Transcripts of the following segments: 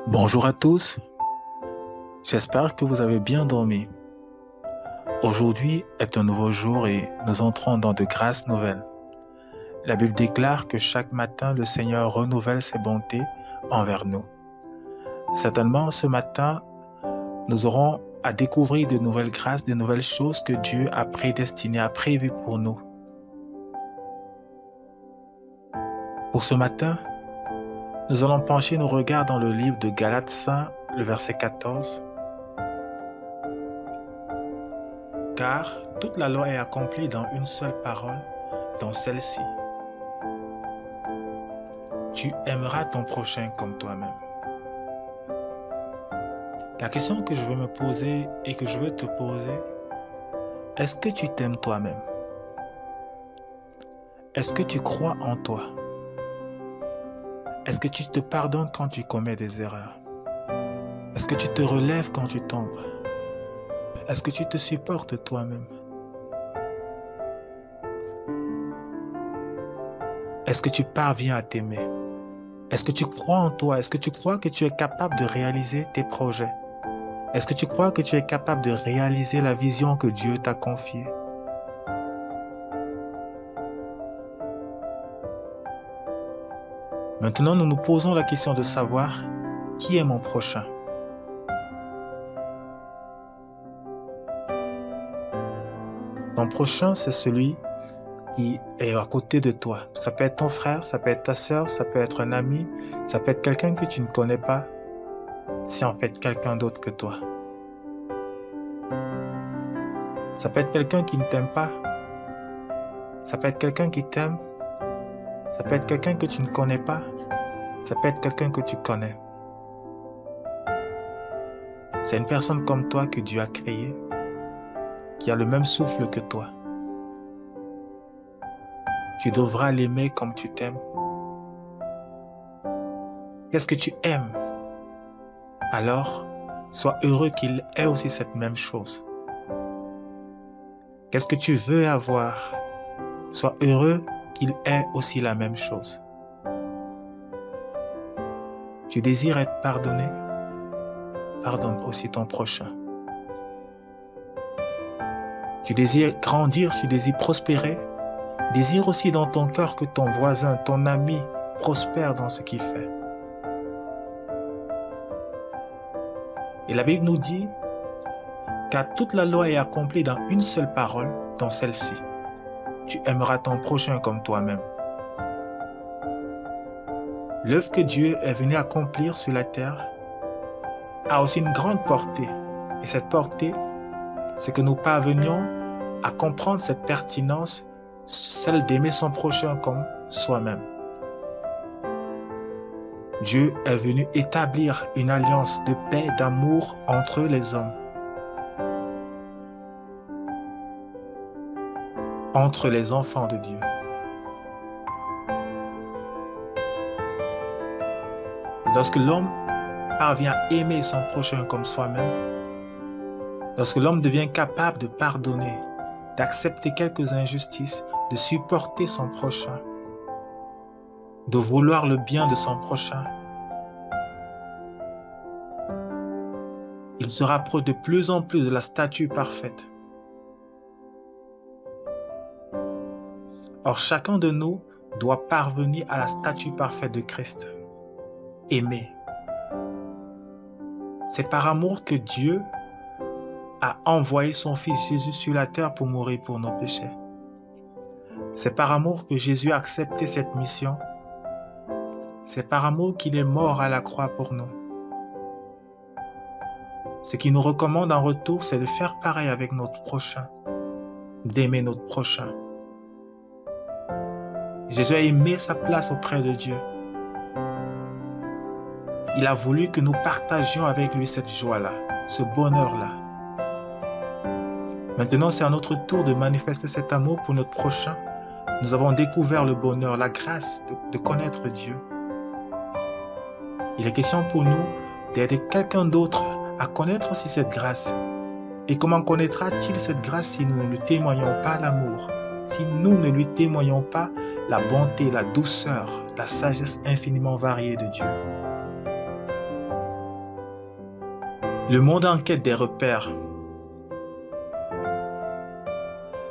Bonjour à tous, j'espère que vous avez bien dormi. Aujourd'hui est un nouveau jour et nous entrons dans de grâces nouvelles. La Bible déclare que chaque matin le Seigneur renouvelle ses bontés envers nous. Certainement ce matin, nous aurons à découvrir de nouvelles grâces, de nouvelles choses que Dieu a prédestinées, a prévues pour nous. Pour ce matin, nous allons pencher nos regards dans le livre de Galates 5, le verset 14. Car toute la loi est accomplie dans une seule parole, dans celle-ci. Tu aimeras ton prochain comme toi-même. La question que je veux me poser et que je veux te poser, est-ce que tu t'aimes toi-même? Est-ce que tu crois en toi? Est-ce que tu te pardonnes quand tu commets des erreurs? Est-ce que tu te relèves quand tu tombes? Est-ce que tu te supportes toi-même? Est-ce que tu parviens à t'aimer? Est-ce que tu crois en toi? Est-ce que tu crois que tu es capable de réaliser tes projets? Est-ce que tu crois que tu es capable de réaliser la vision que Dieu t'a confiée? Maintenant, nous nous posons la question de savoir qui est mon prochain. Ton prochain, c'est celui qui est à côté de toi. Ça peut être ton frère, ça peut être ta sœur, ça peut être un ami, ça peut être quelqu'un que tu ne connais pas. C'est en fait quelqu'un d'autre que toi. Ça peut être quelqu'un qui ne t'aime pas. Ça peut être quelqu'un qui t'aime. Ça peut être quelqu'un que tu ne connais pas. Ça peut être quelqu'un que tu connais. C'est une personne comme toi que Dieu a créée, qui a le même souffle que toi. Tu devras l'aimer comme tu t'aimes. Qu'est-ce que tu aimes? Alors, sois heureux qu'il ait aussi cette même chose. Qu'est-ce que tu veux avoir? Sois heureux qu'il ait aussi la même chose. Tu désires être pardonné? Pardonne aussi ton prochain. Tu désires grandir, tu désires prospérer? Désire aussi dans ton cœur que ton voisin, ton ami prospère dans ce qu'il fait. Et la Bible nous dit car toute la loi est accomplie dans une seule parole, dans celle-ci. Tu aimeras ton prochain comme toi-même. L'œuvre que Dieu est venu accomplir sur la terre a aussi une grande portée. Et cette portée, c'est que nous parvenions à comprendre cette pertinence, celle d'aimer son prochain comme soi-même. Dieu est venu établir une alliance de paix, d'amour entre les hommes. Entre les enfants de Dieu. Lorsque l'homme parvient à aimer son prochain comme soi-même, lorsque l'homme devient capable de pardonner, d'accepter quelques injustices, de supporter son prochain, de vouloir le bien de son prochain, il se rapproche de plus en plus de la statue parfaite. Or, chacun de nous doit parvenir à la statue parfaite de Christ. Aimer. C'est par amour que Dieu a envoyé son Fils Jésus sur la terre pour mourir pour nos péchés. C'est par amour que Jésus a accepté cette mission. C'est par amour qu'il est mort à la croix pour nous. Ce qu'il nous recommande en retour, c'est de faire pareil avec notre prochain, d'aimer notre prochain. Jésus a aimé sa place auprès de Dieu. Il a voulu que nous partagions avec lui cette joie-là, ce bonheur-là. Maintenant, c'est à notre tour de manifester cet amour pour notre prochain. Nous avons découvert le bonheur, la grâce de connaître Dieu. Il est question pour nous d'aider quelqu'un d'autre à connaître aussi cette grâce. Et comment connaîtra-t-il cette grâce si nous ne lui témoignons pas l'amour, si nous ne lui témoignons pas la bonté, la douceur, la sagesse infiniment variée de Dieu? Le monde est en quête des repères.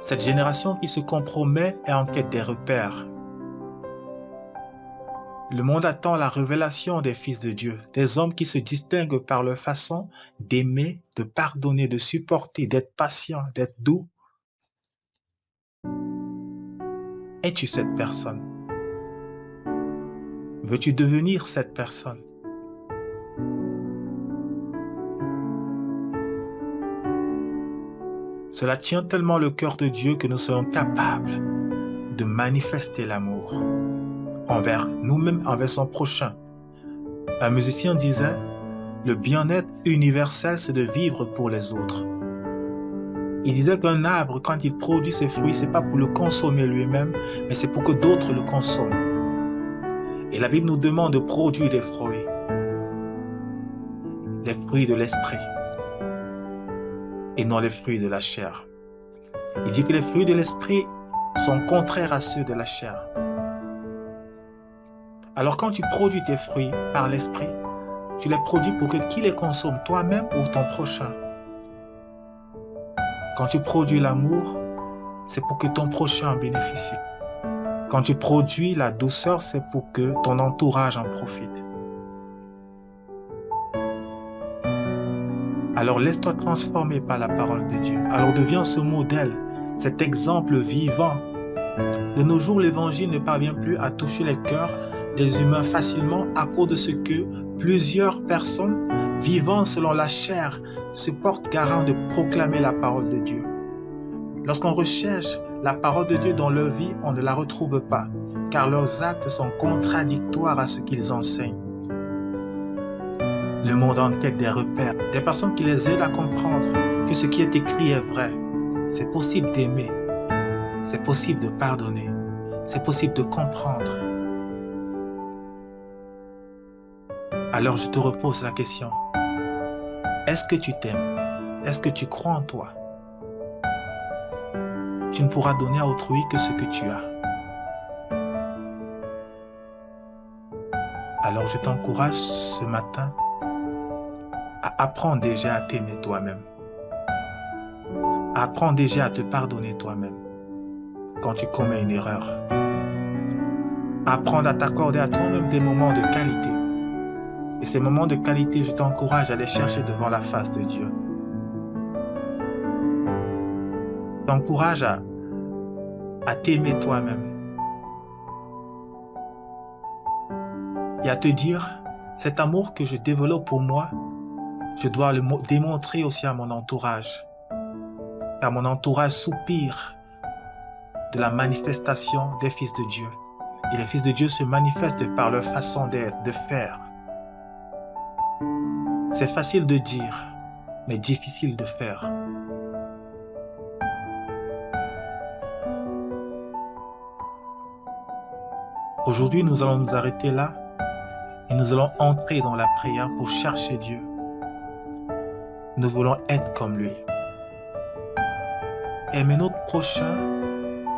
Cette génération qui se compromet est en quête des repères. Le monde attend la révélation des fils de Dieu, des hommes qui se distinguent par leur façon d'aimer, de pardonner, de supporter, d'être patient, d'être doux. Es-tu cette personne? Veux-tu devenir cette personne? Cela tient tellement le cœur de Dieu que nous serons capables de manifester l'amour envers nous-mêmes, envers son prochain. Un musicien disait, le bien-être universel, c'est de vivre pour les autres. Il disait qu'un arbre, quand il produit ses fruits, c'est pas pour le consommer lui-même, mais c'est pour que d'autres le consomment. Et la Bible nous demande de produire des fruits. Les fruits de l'esprit. Et non les fruits de la chair. Il dit que les fruits de l'esprit sont contraires à ceux de la chair. Alors quand tu produis tes fruits par l'esprit, tu les produis pour que qui les consomme, toi-même ou ton prochain. Quand tu produis l'amour, c'est pour que ton prochain en bénéficie. Quand tu produis la douceur, c'est pour que ton entourage en profite. Alors laisse-toi transformer par la parole de Dieu. Alors deviens ce modèle, cet exemple vivant. De nos jours, l'évangile ne parvient plus à toucher les cœurs des humains facilement à cause de ce que plusieurs personnes vivant selon la chair se portent garant de proclamer la parole de Dieu. Lorsqu'on recherche la parole de Dieu dans leur vie, on ne la retrouve pas, car leurs actes sont contradictoires à ce qu'ils enseignent. Le monde en quête des repères, des personnes qui les aident à comprendre que ce qui est écrit est vrai. C'est possible d'aimer, c'est possible de pardonner, c'est possible de comprendre. Alors je te repose la question. Est-ce que tu t'aimes? Est-ce que tu crois en toi? Tu ne pourras donner à autrui que ce que tu as. Alors je t'encourage ce matin à apprendre déjà à t'aimer toi-même. À apprendre déjà à te pardonner toi-même quand tu commets une erreur. Apprendre à t'accorder à toi-même des moments de qualité. Et ces moments de qualité, je t'encourage à les chercher devant la face de Dieu. Je t'encourage à t'aimer toi-même. Et à te dire, cet amour que je développe pour moi, je dois le démontrer aussi à mon entourage. Car mon entourage soupire de la manifestation des fils de Dieu. Et les fils de Dieu se manifestent par leur façon d'être, de faire. C'est facile de dire, mais difficile de faire. Aujourd'hui, nous allons nous arrêter là et nous allons entrer dans la prière pour chercher Dieu. Nous voulons être comme lui. Aimer notre prochain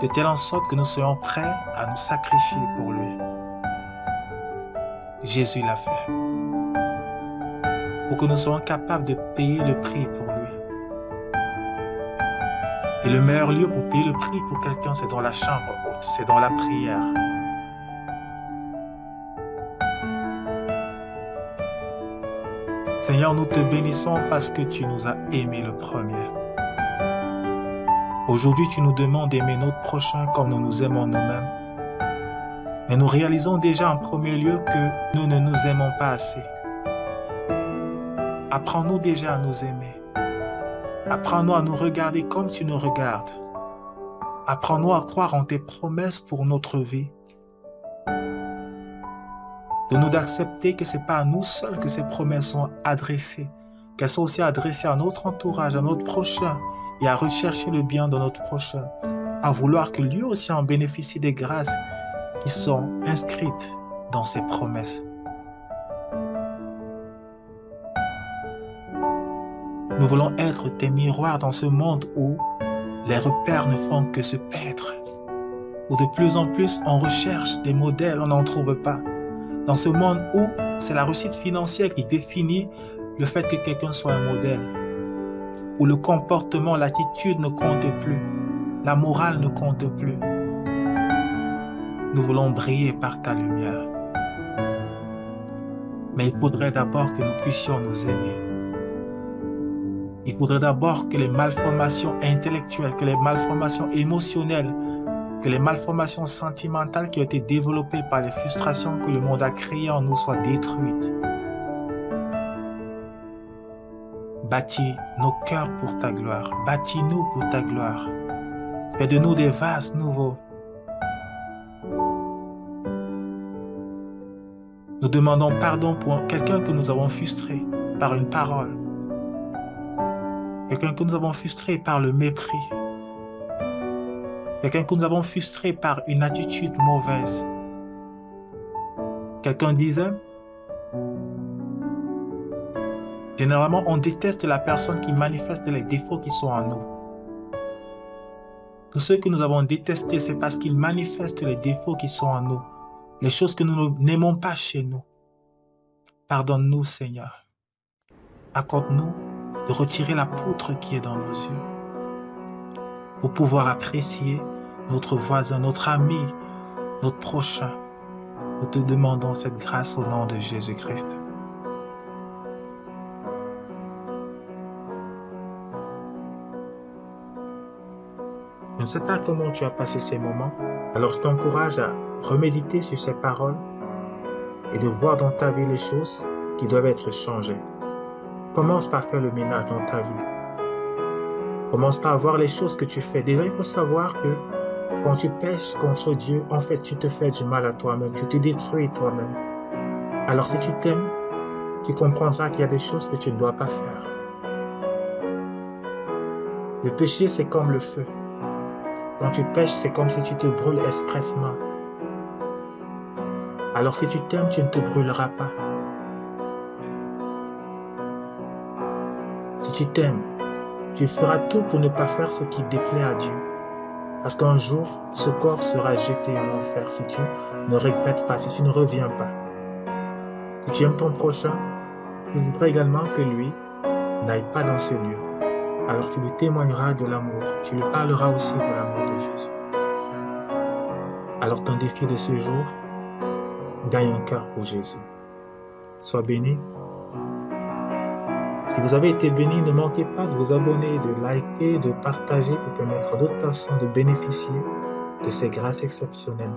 de telle en sorte que nous soyons prêts à nous sacrifier pour lui. Jésus l'a fait. Pour que nous soyons capables de payer le prix pour lui. Et le meilleur lieu pour payer le prix pour quelqu'un, c'est dans la chambre haute, c'est dans la prière. Seigneur, nous te bénissons parce que tu nous as aimés le premier. Aujourd'hui, tu nous demandes d'aimer notre prochain comme nous nous aimons nous-mêmes. Mais nous réalisons déjà en premier lieu que nous ne nous aimons pas assez. Apprends-nous déjà à nous aimer. Apprends-nous à nous regarder comme tu nous regardes. Apprends-nous à croire en tes promesses pour notre vie. Donne-nous d'accepter que ce n'est pas à nous seuls que ces promesses sont adressées, qu'elles sont aussi adressées à notre entourage, à notre prochain, et à rechercher le bien de notre prochain, à vouloir que lui aussi en bénéficie des grâces qui sont inscrites dans ces promesses. Nous voulons être tes miroirs dans ce monde où les repères ne font que se perdre, où de plus en plus on recherche des modèles, on n'en trouve pas. Dans ce monde où c'est la réussite financière qui définit le fait que quelqu'un soit un modèle, où le comportement, l'attitude ne compte plus, la morale ne compte plus. Nous voulons briller par ta lumière. Mais il faudrait d'abord que nous puissions nous aimer. Il faudrait d'abord que les malformations intellectuelles, que les malformations émotionnelles, que les malformations sentimentales qui ont été développées par les frustrations que le monde a créées en nous soient détruites. Bâtis nos cœurs pour ta gloire. Bâtis-nous pour ta gloire. Fais de nous des vases nouveaux. Nous demandons pardon pour quelqu'un que nous avons frustré par une parole. Quelqu'un que nous avons frustré par le mépris. Quelqu'un que nous avons frustré par une attitude mauvaise. Quelqu'un disait, généralement, on déteste la personne qui manifeste les défauts qui sont en nous. Tous ceux que nous avons détestés, c'est parce qu'ils manifestent les défauts qui sont en nous. Les choses que nous n'aimons pas chez nous. Pardonne-nous, Seigneur. Accorde-nous de retirer la poutre qui est dans nos yeux pour pouvoir apprécier notre voisin, notre ami, notre prochain. Nous te demandons cette grâce au nom de Jésus-Christ. Je ne sais pas comment tu as passé ces moments, alors je t'encourage à reméditer sur ces paroles et de voir dans ta vie les choses qui doivent être changées. Commence par faire le ménage dans ta vie. Commence par voir les choses que tu fais. Déjà, il faut savoir que quand tu pèches contre Dieu, en fait, tu te fais du mal à toi-même. Tu te détruis toi-même. Alors, si tu t'aimes, tu comprendras qu'il y a des choses que tu ne dois pas faire. Le péché, c'est comme le feu. Quand tu pèches, c'est comme si tu te brûles expressement. Alors, si tu t'aimes, tu ne te brûleras pas. Si tu t'aimes, tu feras tout pour ne pas faire ce qui déplaît à Dieu. Parce qu'un jour, ce corps sera jeté en enfer si tu ne regrettes pas, si tu ne reviens pas. Si tu aimes ton prochain, tu voudrais également que lui n'aille pas dans ce lieu. Alors tu lui témoigneras de l'amour, tu lui parleras aussi de l'amour de Jésus. Alors ton défi de ce jour, gagne un cœur pour Jésus. Sois béni. Si vous avez été béni, ne manquez pas de vous abonner, de liker, de partager pour permettre à d'autres personnes de bénéficier de ces grâces exceptionnelles.